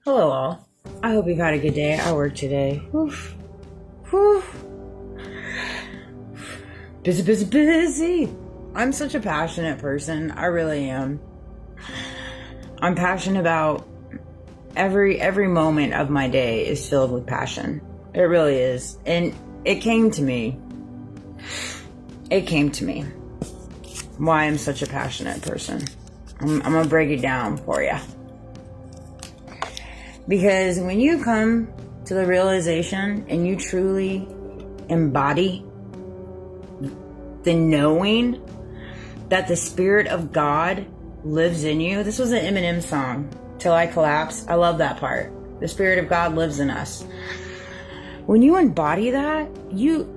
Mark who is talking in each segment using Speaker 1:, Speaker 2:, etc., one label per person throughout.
Speaker 1: Hello all. I hope you've had a good day. I work today. Oof. Whew. Busy, busy, busy. I'm such a passionate person. I really am. I'm passionate about every moment of my day is filled with passion. It really is. And it came to me. Why I'm such a passionate person. I'm going to break it down for you. Because when you come to the realization and you truly embody the knowing that the Spirit of God lives in you. This was an Eminem song, Till I Collapse. I love that part. The Spirit of God lives in us. When you embody that, you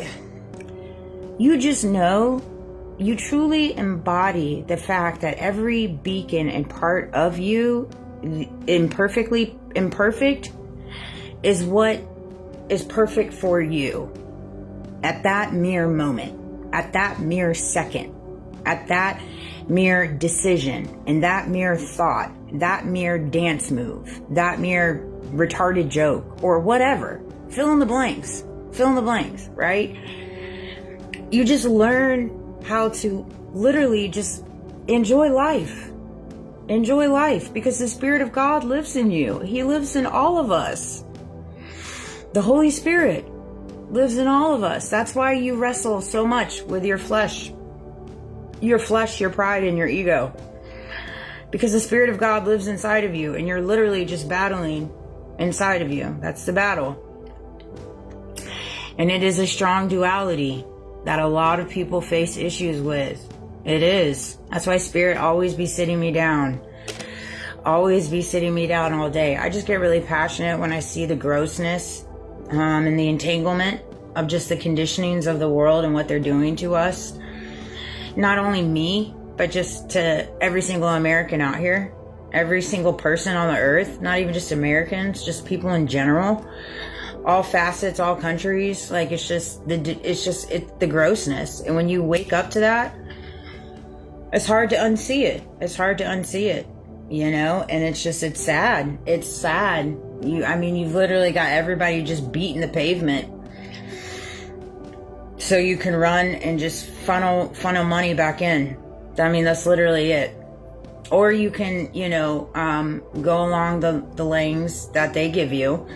Speaker 1: just know, you truly embody the fact that every beacon and part of you, imperfect, is what is perfect for you at that mere moment, at that mere second, at that mere decision, and that mere thought, that mere dance move, that mere retarded joke, or whatever. Fill in the blanks, right? You just learn how to literally just enjoy life. Enjoy life because the Spirit of God lives in you. He lives in all of us. The Holy Spirit lives in all of us. That's why you wrestle so much with your flesh, your pride, and your ego. Because the Spirit of God lives inside of you and you're literally just battling inside of you. That's the battle. And it is a strong duality that a lot of people face issues with. It is. That's why Spirit always be sitting me down. Always be sitting me down all day. I just get really passionate when I see the grossness and the entanglement of just the conditionings of the world and what they're doing to us. Not only me, but just to every single American out here. Every single person on the earth. Not even just Americans, just people in general. All facets, all countries. Like it's the grossness. And when you wake up to that, it's hard to unsee it. You know, and it's sad. It's sad. You've literally got everybody just beating the pavement so you can run and just funnel money back in. That's literally it. Or you can, go along the lanes that they give you,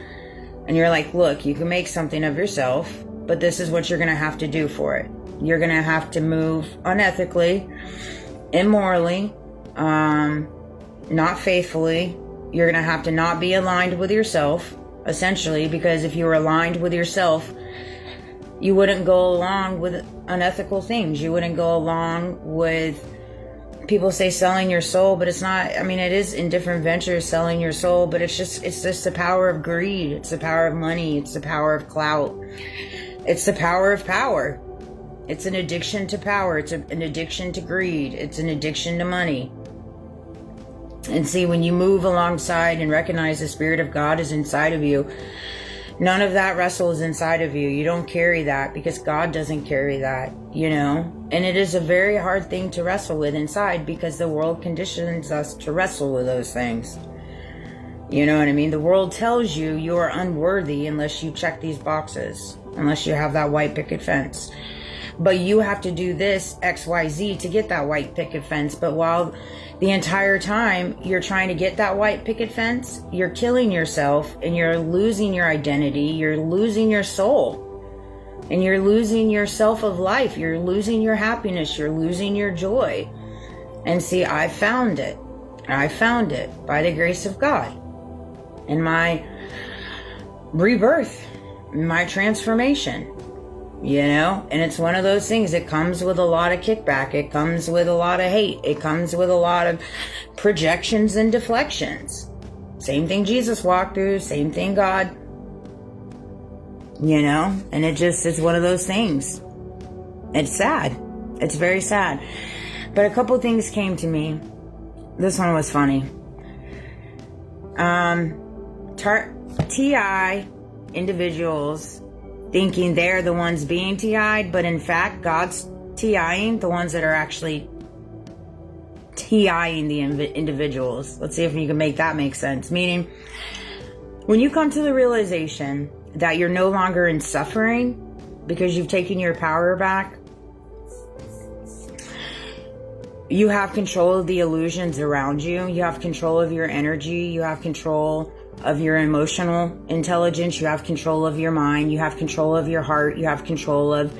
Speaker 1: and you're like, look, you can make something of yourself, but this is what you're going to have to do for it. You're going to have to move unethically, immorally, not faithfully. You're going to have to not be aligned with yourself, essentially, because if you were aligned with yourself, you wouldn't go along with unethical things. You wouldn't go along with, people say selling your soul, but it's not. It is in different ventures selling your soul, but it's just the power of greed. It's the power of money. It's the power of clout. It's the power of power. It's an addiction to power. It's an addiction to greed. It's an addiction to money. And see, when you move alongside and recognize the Spirit of God is inside of you, none of that wrestle is inside of you. You don't carry that because God doesn't carry that, And it is a very hard thing to wrestle with inside because the world conditions us to wrestle with those things. You know what I mean? The world tells you you are unworthy unless you check these boxes, unless you have that white picket fence. But you have to do this XYZ to get that white picket fence. But while the entire time you're trying to get that white picket fence, you're killing yourself and you're losing your identity. You're losing your soul and you're losing your self of life. You're losing your happiness. You're losing your joy. And see, I found it by the grace of God in my rebirth, my transformation. And it's one of those things. It comes with a lot of kickback. It comes with a lot of hate. It comes with a lot of projections and deflections. Same thing Jesus walked through. Same thing God. And it's one of those things. It's sad. It's very sad. But a couple things came to me. This one was funny. TI individuals thinking they're the ones being TI'd, but in fact, God's TI'ing the ones that are actually TI'ing the individuals. Let's see if you can make that make sense. Meaning, When you come to the realization that you're no longer in suffering because you've taken your power back, you have control of the illusions around you. You have control of your energy. You have control of your emotional intelligence. You have control of your mind. You have control of your heart. You have control of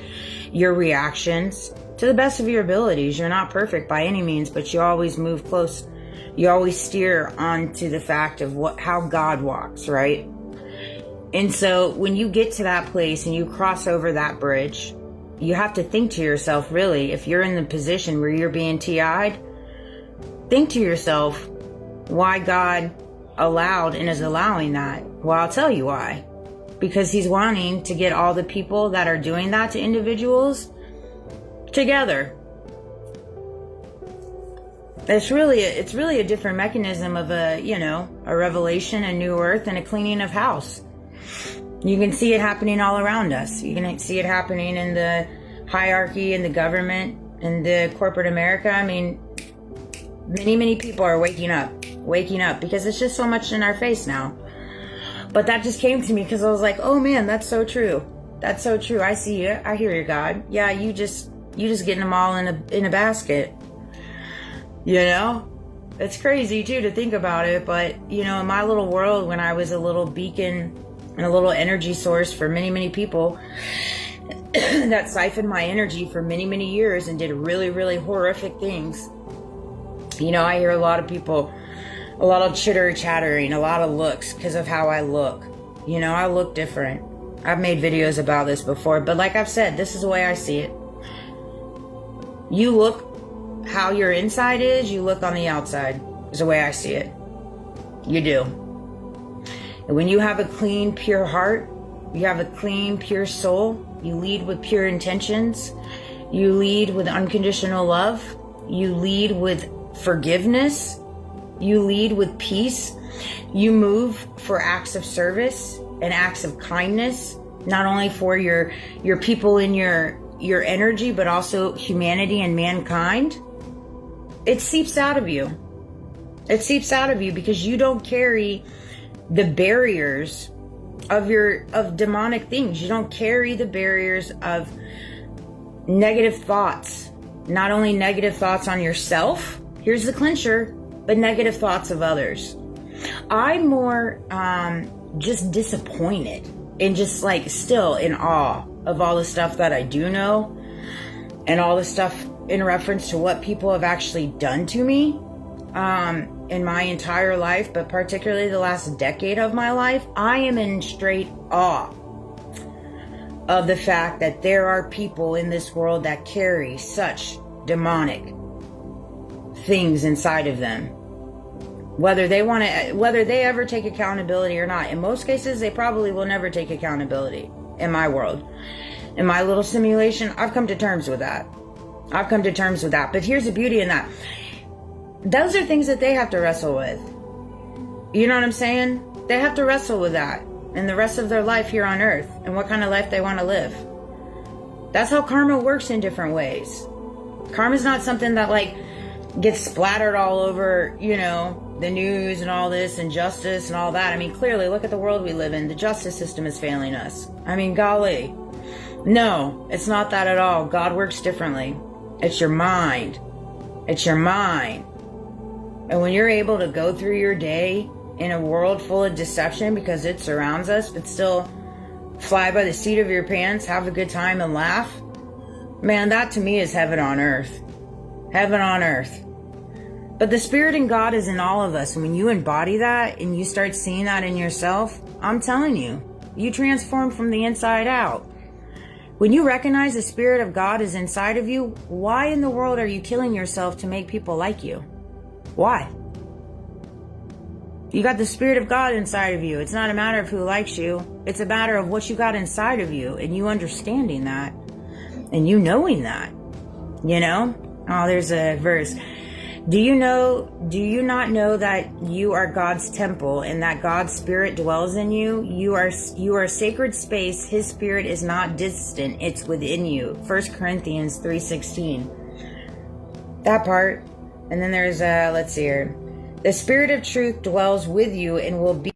Speaker 1: your reactions to the best of your abilities. You're not perfect by any means, but you always move close. You always steer onto the fact of how God walks, right? And so when you get to that place and you cross over that bridge, you have to think to yourself, really, if you're in the position where you're being TI'd, think to yourself why God allowed and is allowing that. Well, I'll tell you why. Because he's wanting to get all the people that are doing that to individuals together. It's really a different mechanism of a revelation, a new earth, and a cleaning of house. You can see it happening all around us. You can see it happening in the hierarchy, in the government, in the corporate America. I mean, many people are waking up because it's just so much in our face now. But that just came to me because I was like, oh man, that's so true. That's so true. I see you. I hear you, God. Yeah, you just getting them all in a basket. It's crazy too to think about it. But in my little world, when I was a little beacon and a little energy source for many people that siphoned my energy for many years and did really, really horrific things. I hear a lot of people, a lot of chattering, a lot of looks because of how I look. I look different. I've made videos about this before, but like I've said, this is the way I see it. You look how your inside is, you look on the outside, is the way I see it. You do. And when you have a clean, pure heart, you have a clean, pure soul, you lead with pure intentions, you lead with unconditional love, you lead with forgiveness, you lead with peace, you move for acts of service and acts of kindness, not only for your people in your energy, but also humanity and mankind. It seeps out of you. It seeps out of you because you don't carry the barriers of demonic things. You don't carry the barriers of negative thoughts. Not only negative thoughts on yourself, here's the clincher, but negative thoughts of others. I'm more just disappointed and just like still in awe of all the stuff that I do know and all the stuff in reference to what people have actually done to me in my entire life, but particularly the last decade of my life. I am in straight awe of the fact that there are people in this world that carry such demonic things inside of them. Whether they ever take accountability or not. In most cases, they probably will never take accountability in my world. In my little simulation, I've come to terms with that. But here's the beauty in that. Those are things that they have to wrestle with. You know what I'm saying? They have to wrestle with that in the rest of their life here on earth and what kind of life they want to live. That's how karma works in different ways. Karma's not something that like gets splattered all over, the news and all this and justice and all that. I mean, clearly, look at the world we live in. The justice system is failing us. I mean, golly. No, it's not that at all. God works differently. It's your mind. It's your mind. And when you're able to go through your day in a world full of deception because it surrounds us, but still fly by the seat of your pants, have a good time and laugh, man, that to me is heaven on earth. Heaven on earth. But the Spirit in God is in all of us. And when you embody that and you start seeing that in yourself, I'm telling you, you transform from the inside out. When you recognize the Spirit of God is inside of you, why in the world are you killing yourself to make people like you? Why? You got the Spirit of God inside of you. It's not a matter of who likes you. It's a matter of what you got inside of you and you understanding that and you knowing that, Oh, there's a verse. Do you not know that you are God's temple and that God's Spirit dwells in you? You are a sacred space. His Spirit is not distant. It's within you. 1 Corinthians 3:16. That part. And then there's, let's see here. The Spirit of truth dwells with you and will be